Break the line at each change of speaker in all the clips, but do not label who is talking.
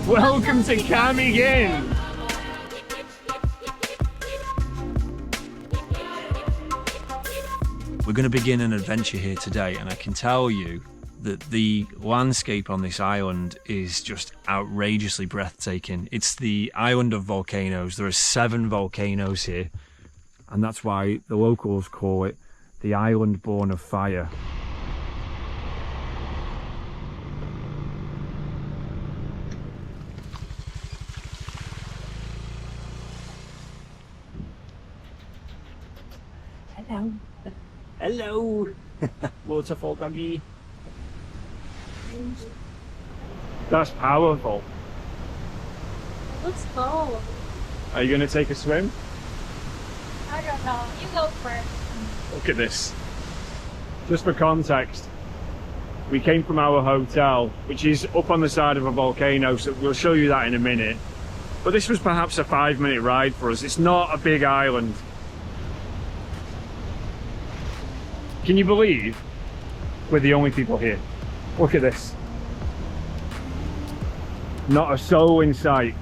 Welcome to Camiguin! We're going to begin an adventure here today, and I can tell you that the landscape on this island is just outrageously breathtaking. It's the island of volcanoes. There are 7 volcanoes here, and that's why the locals call it the island born of fire. Hello. Hello. Waterfall doggy. That's powerful.
Let's go.
Are you going to take a swim?
I don't know. You go first.
Look at this. Just for context, we came from our hotel, which is up on the side of a volcano, so we'll show you that in a minute. But this was perhaps a 5-minute ride for us. It's not a big island. Can you believe we're the only people here? Look at this. Not a soul in sight.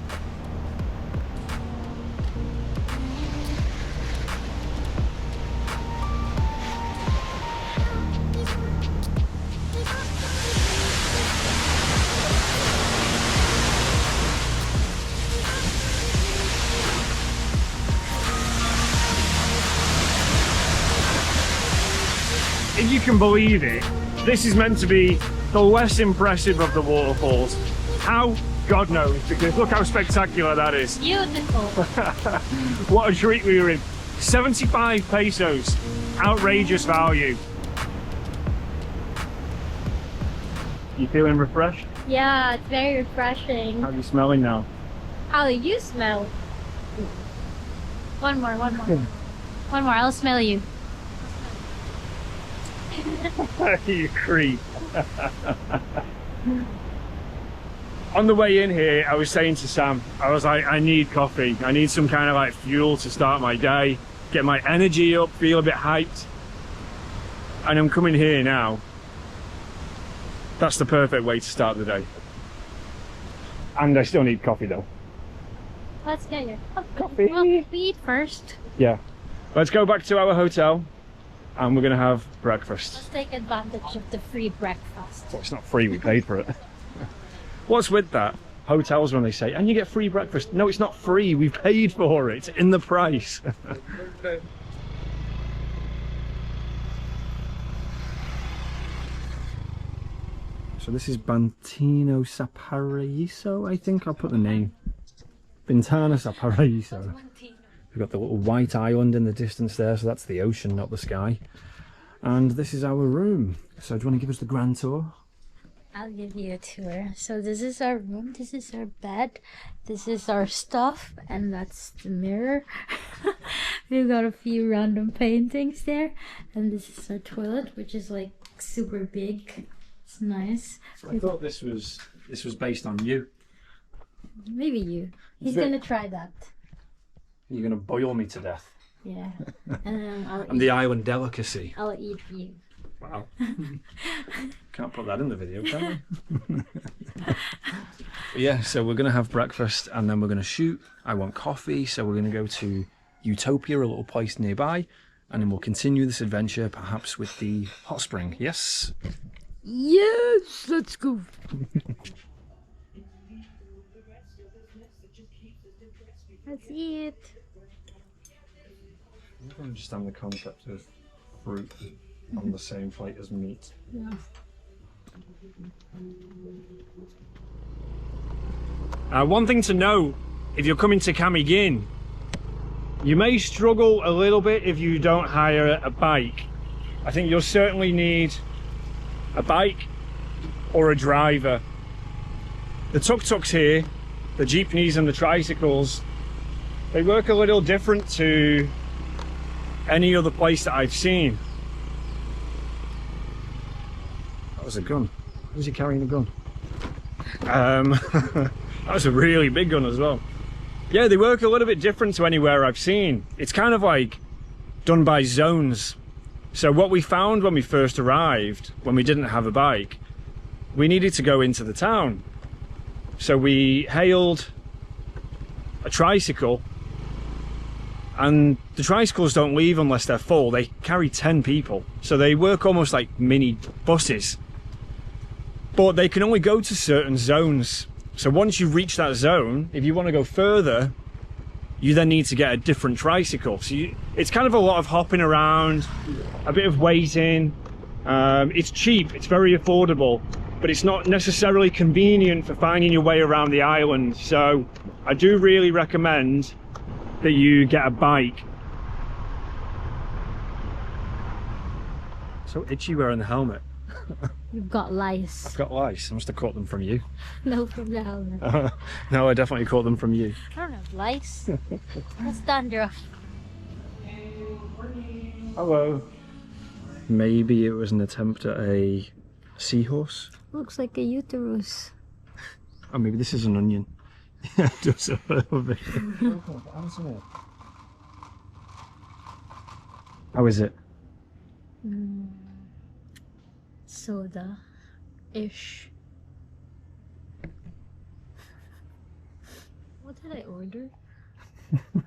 If you can believe it, this is meant to be the less impressive of the waterfalls. How? God knows, because look how spectacular that is.
Beautiful.
What a treat we were in. 75 pesos. Outrageous value. You feeling refreshed?
Yeah, it's very refreshing.
How are you smelling now?
How do you smell? One more. One more, I'll smell you.
You creep. On the way in here, I was saying to Sam, I was like, I need coffee. I need some kind of like fuel to start my day, get my energy up, feel a bit hyped. And I'm coming here now. That's the perfect way to start the day. And I still need coffee though.
Let's get your
Coffee.
Well, we eat first.
Yeah. Let's go back to our hotel and we're gonna have breakfast.
Let's take advantage of the free breakfast.
Well, it's not free, we paid for it. What's with that? Hotels when they say, and you get free breakfast. No, it's not free, we paid for it in the price. So this is Bantino Saparaíso, I think. I'll put the name. Bintana Saparaíso. We've got the little white island in the distance there, so that's the ocean, not the sky. And this is our room. So do you want to give us the grand tour?
I'll give you a tour. So this is our room, this is our bed, this is our stuff, and that's the mirror. We've got a few random paintings there, and this is our toilet, which is like super big. It's nice.
I thought this was based on you.
Maybe you. He's gonna try that.
You're gonna boil me to death.
Yeah. And then
I'm the island delicacy.
I'll eat you.
Wow. Can't put that in the video, can we? Yeah, so we're gonna have breakfast and then we're gonna shoot. I want coffee, so we're gonna go to Utopia, a little place nearby, and then we'll continue this adventure perhaps with the hot spring. Yes?
Yes, let's go. Let's eat.
I don't understand the concept of fruit on the same plate as meat.
Yeah.
One thing to note, if you're coming to Camiguin, you may struggle a little bit if you don't hire a bike. I think you'll certainly need a bike or a driver. The tuk-tuks here, the jeepneys and the tricycles, they work a little different to any other place that I've seen. That was a gun. Who's he carrying a gun? That was a really big gun as well. Yeah, they work a little bit different to anywhere I've seen. It's kind of like done by zones. So what we found when we first arrived, when we didn't have a bike, we needed to go into the town. So we hailed a tricycle, and the tricycles don't leave unless they're full. They carry 10 people. So they work almost like mini buses. But they can only go to certain zones. So once you reach that zone, if you want to go further, you then need to get a different tricycle. So it's kind of a lot of hopping around, a bit of waiting. It's cheap, it's very affordable, but it's not necessarily convenient for finding your way around the island. So I do really recommend that you get a bike. So itchy wearing the helmet.
You've got lice.
I've got lice. I must have caught them from you.
No, from the helmet.
No, I definitely caught them from you.
I don't have lice. That's dandruff.
Hello. Maybe it was an attempt at a seahorse.
Looks like a uterus.
Oh, maybe this is an onion. Yeah, just a little bit. How is it?
Soda-ish. What did I order?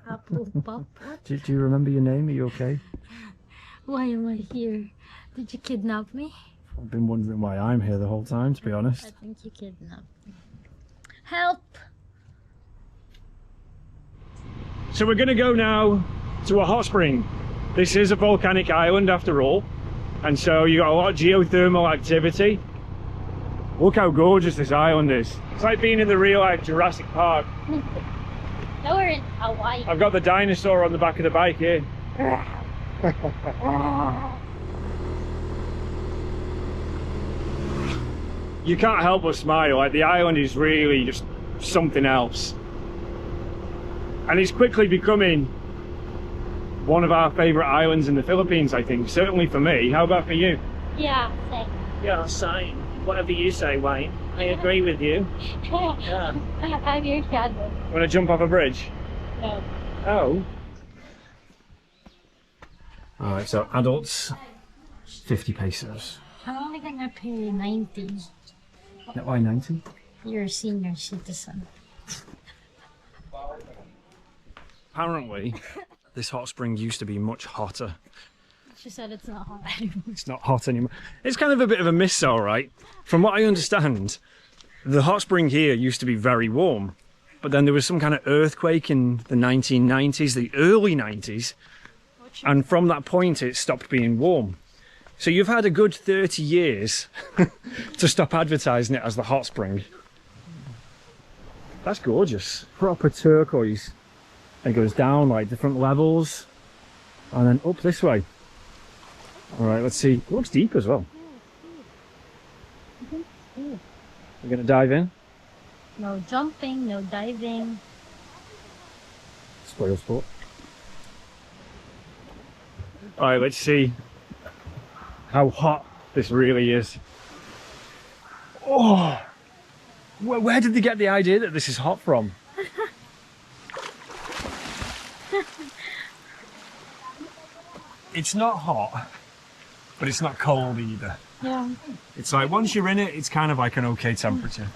Apple pop? What?
Do you remember your name? Are you okay?
Why am I here? Did you kidnap me?
I've been wondering why I'm here the whole time, to be honest.
I think you kidnapped me. Help!
So we're going to go now to a hot spring. This is a volcanic island after all, and so you got a lot of geothermal activity. Look how gorgeous this island is. It's like being in the real life Jurassic Park.
Now we're in Hawaii.
I've got the dinosaur on the back of the bike here. You can't help but smile. Like, the island is really just something else, and it's quickly becoming one of our favorite islands in the Philippines, I think. Certainly for me. How about for you?
Yeah, same.
Yeah, same. Whatever you say, Wayne. I agree with you. Yeah.
I'm your shadow.
Want to jump off a bridge?
No.
Oh. Alright, so adults, 50 pesos.
I'm only gonna pay 90.
Why 90?
You're a senior citizen.
Apparently, this hot spring used to be much hotter.
She said it's not hot anymore.
It's not hot anymore. It's kind of a bit of a myth, all right. From what I understand, the hot spring here used to be very warm, but then there was some kind of earthquake in the 1990s, the early 90s, and from that point it stopped being warm. So you've had a good 30 years to stop advertising it as the hot spring. That's gorgeous. Proper turquoise. It goes down like different levels and then up this way. All right, let's see. It looks deep as well. We're gonna dive in.
No jumping, no diving.
Spoil sport. All right, let's see how hot this really is. Oh, where did they get the idea that this is hot from? It's not hot, but it's not cold either.
Yeah.
It's like once you're in it, it's kind of like an okay temperature.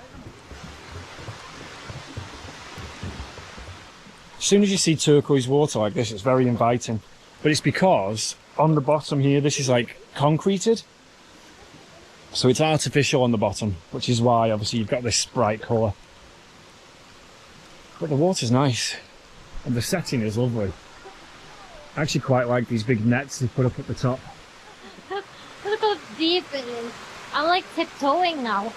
As soon as you see turquoise water like this, it's very inviting. But it's because on the bottom here, this is like concreted. So it's artificial on the bottom, which is why obviously you've got this bright colour. But the water's nice and the setting is lovely. I actually quite like these big nets they put up at the top.
Look how deep it is. I'm like tiptoeing now.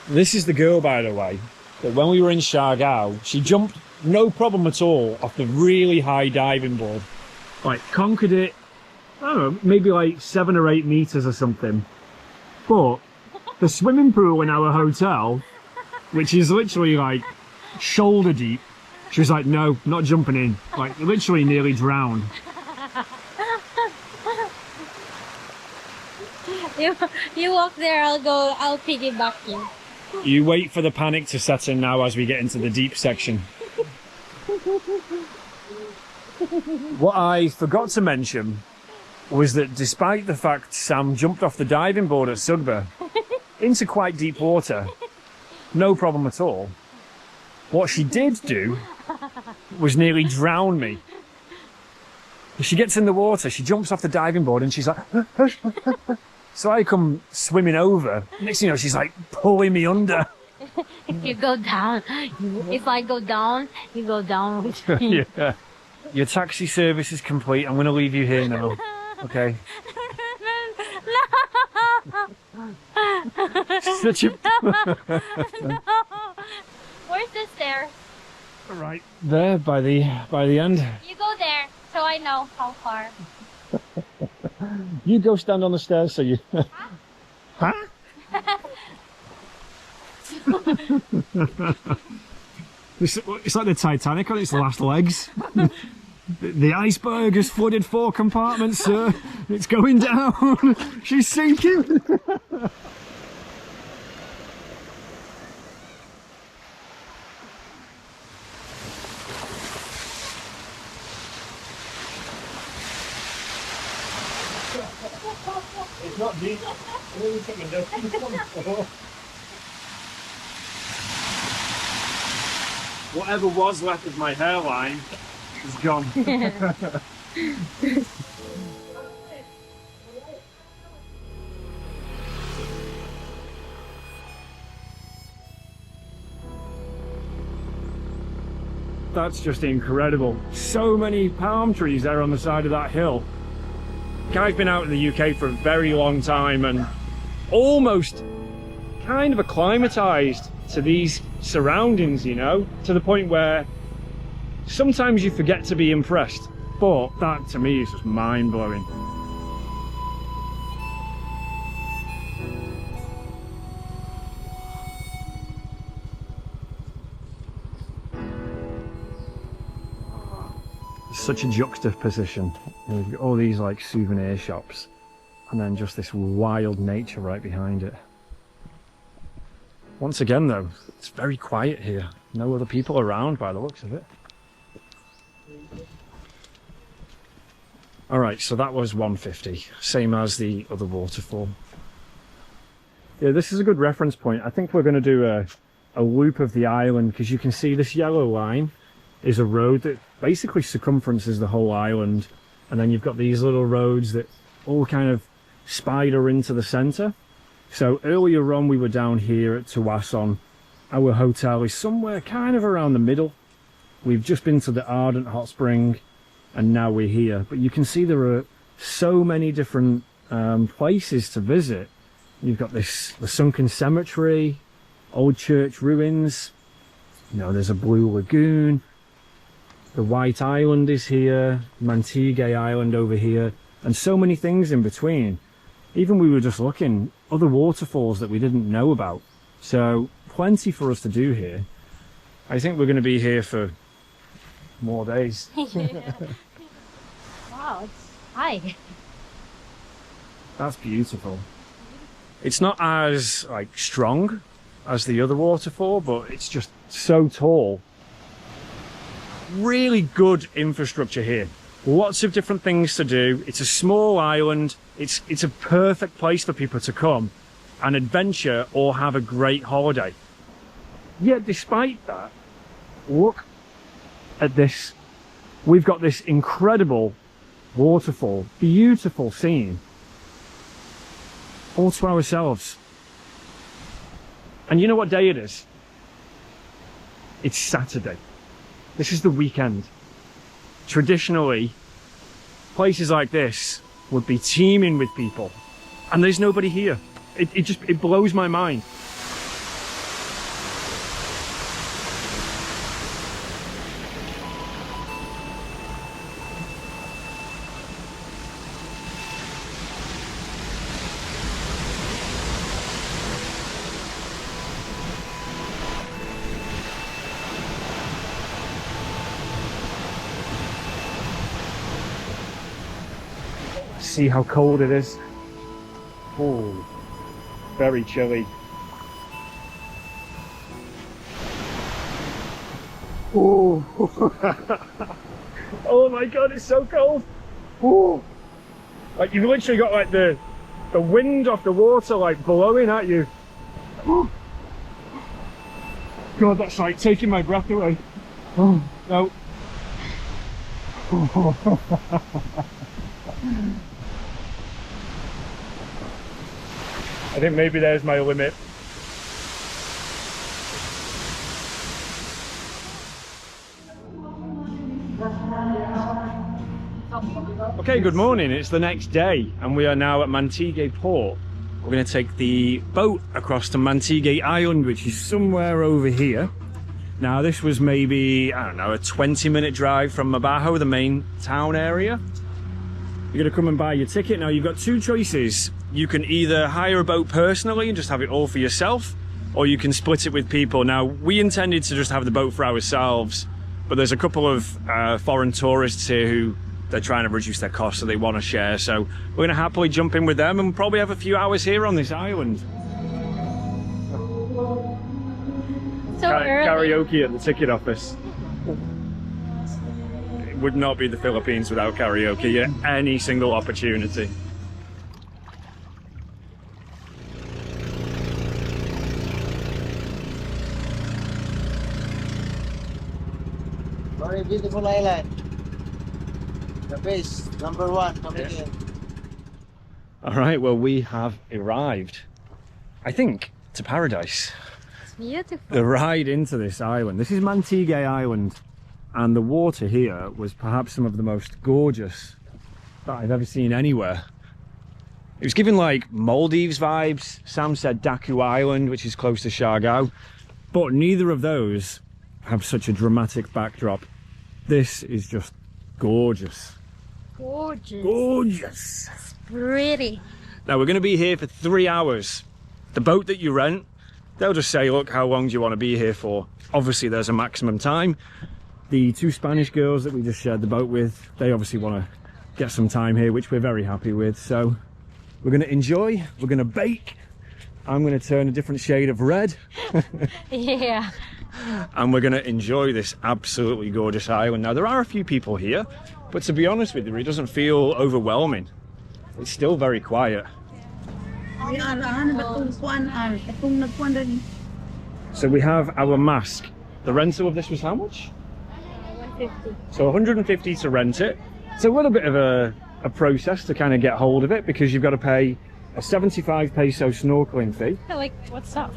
This is the girl, by the way, that when we were in Siargao, she jumped no problem at all off the really high diving board. Like, conquered it, I don't know, maybe like 7 or 8 meters or something. But the swimming pool in our hotel, which is literally like shoulder deep, she was like, no, not jumping in. Like, literally nearly drowned.
You walk there, I'll piggyback you.
You wait for the panic to set in now as we get into the deep section. What I forgot to mention was that despite the fact Sam jumped off the diving board at Sugba into quite deep water, no problem at all, what she did do was nearly drown me. She gets in the water, she jumps off the diving board and she's like, so I come swimming over. Next thing you know, she's like pulling me under.
If you go down, if I go down, you go down with me.
Yeah. Your taxi service is complete. I'm going to leave you here now. Okay. Such a...
No. Where's the stairs?
Right there by the end.
You go there, so I know how far.
You go stand on the stairs so you... Huh? It's like the Titanic on its last legs. The iceberg has flooded 4 compartments, sir. It's going down. She's sinking. It's not deep. Whatever was left of my hairline is gone. That's just incredible. So many palm trees there on the side of that hill. I've been out in the UK for a very long time and almost kind of acclimatized to these surroundings, you know, to the point where sometimes you forget to be impressed, but that to me is just mind-blowing. Such a juxtaposition. You've got all these like souvenir shops and then just this wild nature right behind it. Once again though, it's very quiet here. No other people around by the looks of it. Alright, so that was 150, same as the other waterfall. Yeah, this is a good reference point. I think we're going to do a loop of the island because you can see this yellow line is a road that basically circumferences the whole island, and then you've got these little roads that all kind of spider into the centre. So earlier on we were down here at Tuasan. Our hotel is somewhere kind of around the middle. We've just been to the Ardent Hot Spring and now we're here, but you can see there are so many different places to visit. You've got the sunken cemetery, old church ruins, you know, there's a blue lagoon. The White Island is here, Mantigue Island over here, and so many things in between. Even we were just looking, other waterfalls that we didn't know about. So plenty for us to do here. I think we're going to be here for more days.
Wow, it's high.
That's beautiful. It's not as like strong as the other waterfall, but it's just so tall. Really good infrastructure here. Lots of different things to do. It's a small island. It's a perfect place for people to come and adventure or have a great holiday. Yet despite that, look at this. We've got this incredible waterfall, beautiful scene, all to ourselves. And you know what day it is? It's Saturday. This is the weekend. Traditionally, places like this would be teeming with people, and there's nobody here. It blows my mind. See how cold it is. Oh, very chilly. Oh, oh my god, it's so cold. Oh, like you've literally got like the wind off the water like blowing at you. Oh. God, that's like taking my breath away. Oh no. I think maybe there's my limit. Okay, good morning. It's the next day and we are now at Mantigue Port. We're going to take the boat across to Mantigue Island, which is somewhere over here. Now this was maybe, I don't know, a 20-minute drive from Mabajo, the main town area. You're going to come and buy your ticket. Now you've got two choices. You can either hire a boat personally and just have it all for yourself, or you can split it with people. Now we intended to just have the boat for ourselves, but there's a couple of foreign tourists here who they're trying to reduce their costs, so they want to share. So we're going to happily jump in with them and probably have a few hours here on this island.
So
karaoke at the ticket office. It would not be the Philippines without karaoke at any single opportunity.
Very beautiful island. The base, number one, Camiguin.
All right, well, we have arrived, I think, to paradise.
It's beautiful.
The ride into this island. This is Mantigue Island, and the water here was perhaps some of the most gorgeous that I've ever seen anywhere. It was giving like Maldives vibes. Sam said Daku Island, which is close to Siargao, but neither of those have such a dramatic backdrop. This is just gorgeous.
Gorgeous.
Gorgeous.
It's pretty.
Now we're going to be here for 3 hours. The boat that you rent, they'll just say, look, how long do you want to be here for? Obviously there's a maximum time. The two Spanish girls that we just shared the boat with, they obviously want to get some time here, which we're very happy with. So we're going to enjoy, we're going to bake. I'm going to turn a different shade of red.
Yeah.
And we're going to enjoy this absolutely gorgeous island. Now there are a few people here, but to be honest with you, it doesn't feel overwhelming. It's still very quiet. So we have our mask. The rental of this was how much?
150.
So 150 to rent it. It's a little bit of a process to kind of get hold of it, because you've got to pay a 75 peso snorkeling fee.
Like, what's up?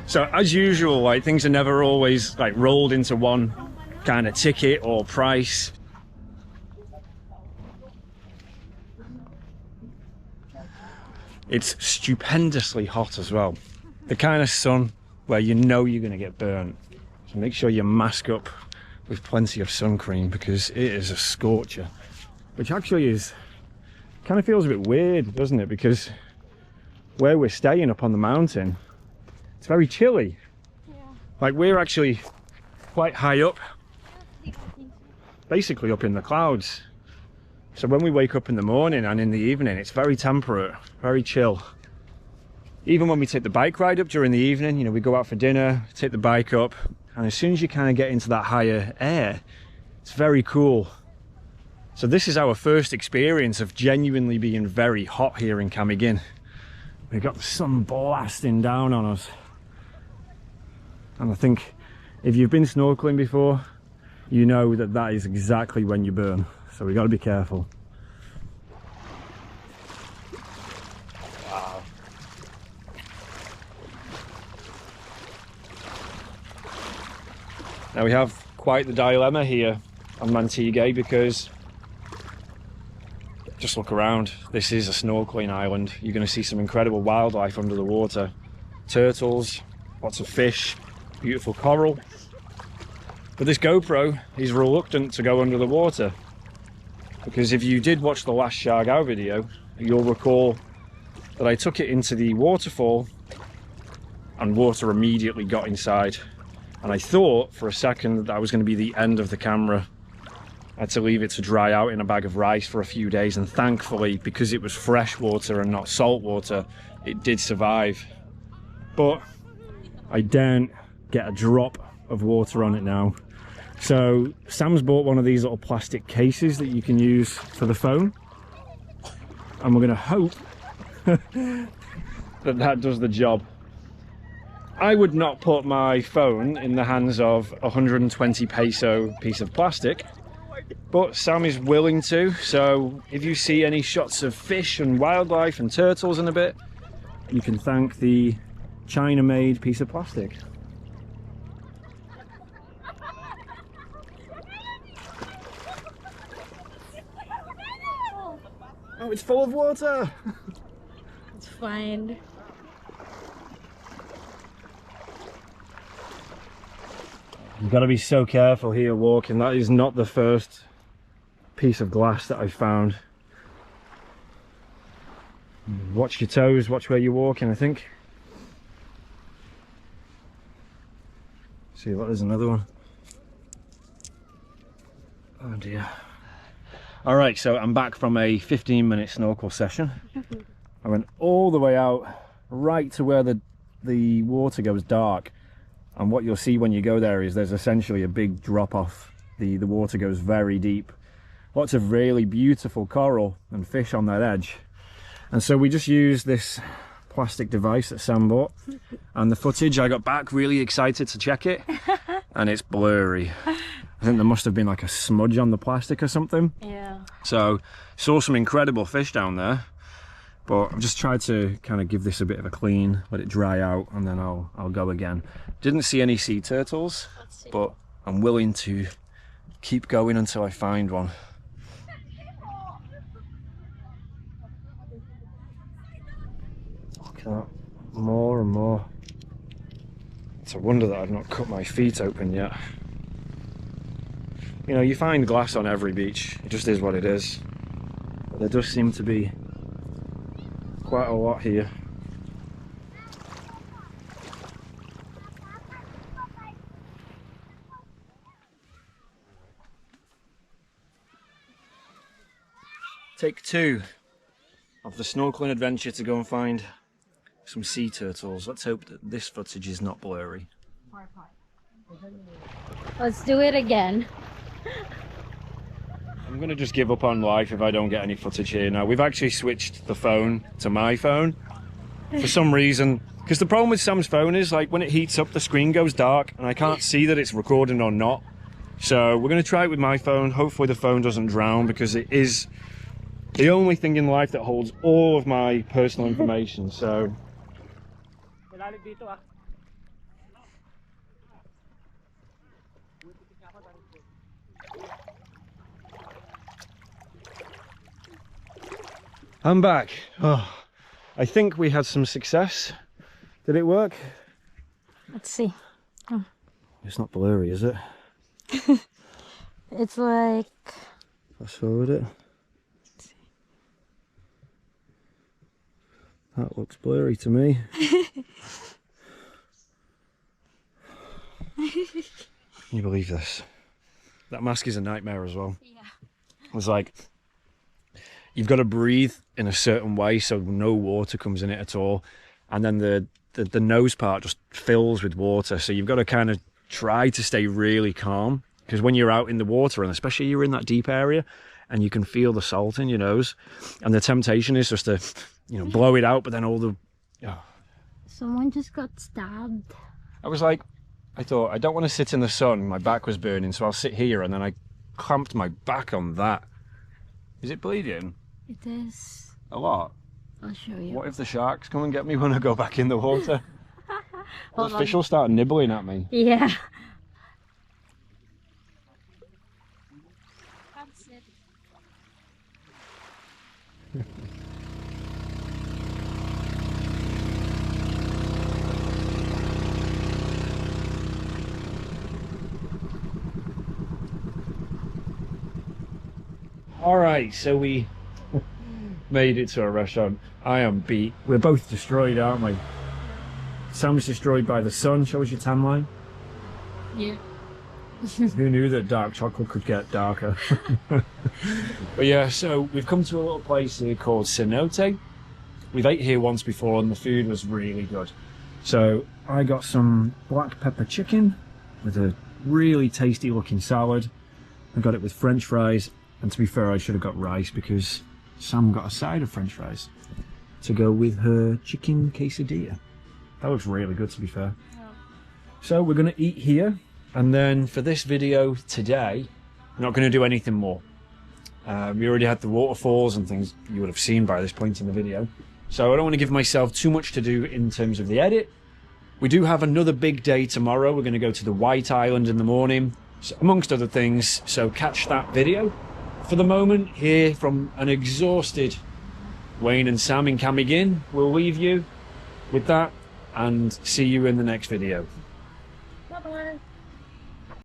So as usual, like, things are never always like rolled into one kind of ticket or price. It's stupendously hot as well. The kind of sun where you know you're going to get burnt. So make sure you mask up with plenty of sun cream, because it is a scorcher. Which actually is, kind of feels a bit weird, doesn't it? Because where we're staying up on the mountain, it's very chilly.
Yeah.
Like, we're actually quite high up, basically up in the clouds. So when we wake up in the morning and in the evening, it's very temperate, very chill. Even when we take the bike ride up during the evening, you know, we go out for dinner, take the bike up, and as soon as you kind of get into that higher air, it's very cool. So this is our first experience of genuinely being very hot here in Camiguin. We've got the sun blasting down on us. And I think if you've been snorkeling before, you know that that is exactly when you burn. So we've got to be careful. Wow. Now we have quite the dilemma here on Mantigue, because just look around. This is a snorkeling island. You're going to see some incredible wildlife under the water. Turtles, lots of fish, beautiful coral. But this GoPro is reluctant to go under the water, because if you did watch the last Siargao video, you'll recall that I took it into the waterfall and water immediately got inside. And I thought for a second that was going to be the end of the camera. I had to leave it to dry out in a bag of rice for a few days, and thankfully, because it was fresh water and not salt water, it did survive. But I daren't get a drop of water on it now. So Sam's bought one of these little plastic cases that you can use for the phone, and we're going to hope that that does the job. I would not put my phone in the hands of a 120 peso piece of plastic, but Sam is willing to. So if you see any shots of fish and wildlife and turtles in a bit, you can thank the China-made piece of plastic. Oh, it's full of water!
It's fine.
You've got to be so careful here walking. That is not the first piece of glass that I found. Watch your toes, watch where you're walking, I think. See, look, there's another one. Oh dear. All right, so I'm back from a 15-minute snorkel session. I went all the way out, right to where the water goes dark. And what you'll see when you go there is there's essentially a big drop off. The water goes very deep. Lots of really beautiful coral and fish on that edge. And so we just used this plastic device that Sam bought. And the footage, I got back really excited to check it. And it's blurry. I think there must have been like a smudge on the plastic or something.
Yeah.
So saw some incredible fish down there. But I've just tried to kind of give this a bit of a clean, let it dry out, and then I'll go again. Didn't see any sea turtles, but I'm willing to keep going until I find one. Look at that, more and more. It's a wonder that I've not cut my feet open yet. You know, you find glass on every beach, it just is what it is. But there does seem to be quite a lot here. Take 2 of the snorkeling adventure to go and find some sea turtles. Let's hope that this footage is not blurry.
Let's do it again.
I'm gonna just give up on life if I don't get any footage here now. We've actually switched the phone to my phone for some reason, because the problem with Sam's phone is, like, when it heats up the screen goes dark and I can't see that it's recording or not. So we're gonna try it with my phone. Hopefully the phone doesn't drown, because it is the only thing in life that holds all of my personal information. So I'm back. Oh, I think we had some success. Did it work?
Let's see. Oh.
It's not blurry, is it?
It's like...
Fast forward it. That looks blurry to me. Can you believe this? That mask is a nightmare as well.
Yeah.
It was like, you've got to breathe in a certain way so no water comes in it at all, and then the nose part just fills with water, so you've got to kind of try to stay really calm, because when you're out in the water, and especially you're in that deep area and you can feel the salt in your nose, and the temptation is just to, you know, blow it out, but then all the... Oh.
Someone just got stabbed.
I was like, I thought, I don't want to sit in the sun, my back was burning, so I'll sit here, and then I clamped my back on that. Is it bleeding?
It is.
A lot?
I'll show you.
What if the sharks come and get me when I go back in the water?
Hold
The
on.
fish will start nibbling at me.
Yeah. That's it.
All right, so we made it to a restaurant. I am beat. We're both destroyed, aren't we? Sam's destroyed by the sun. Show us your tan line.
Yeah.
Who knew that dark chocolate could get darker? But yeah, so we've come to a little place here called Cenote. We've ate here once before and the food was really good. So I got some black pepper chicken with a really tasty looking salad. I got it with French fries, and to be fair, I should have got rice because Sam got a side of French fries to go with her chicken quesadilla. That looks really good, to be fair. Yeah. So we're gonna eat here, and then for this video today, we're not gonna do anything more. We already had the waterfalls and things you would have seen by this point in the video. So I don't want to give myself too much to do in terms of the edit. We do have another big day tomorrow. We're going to go to the White Island in the morning, so, amongst other things. So catch that video. For the moment, here from an exhausted Wayne and Sam in Camiguin, we'll leave you with that and see you in the next video.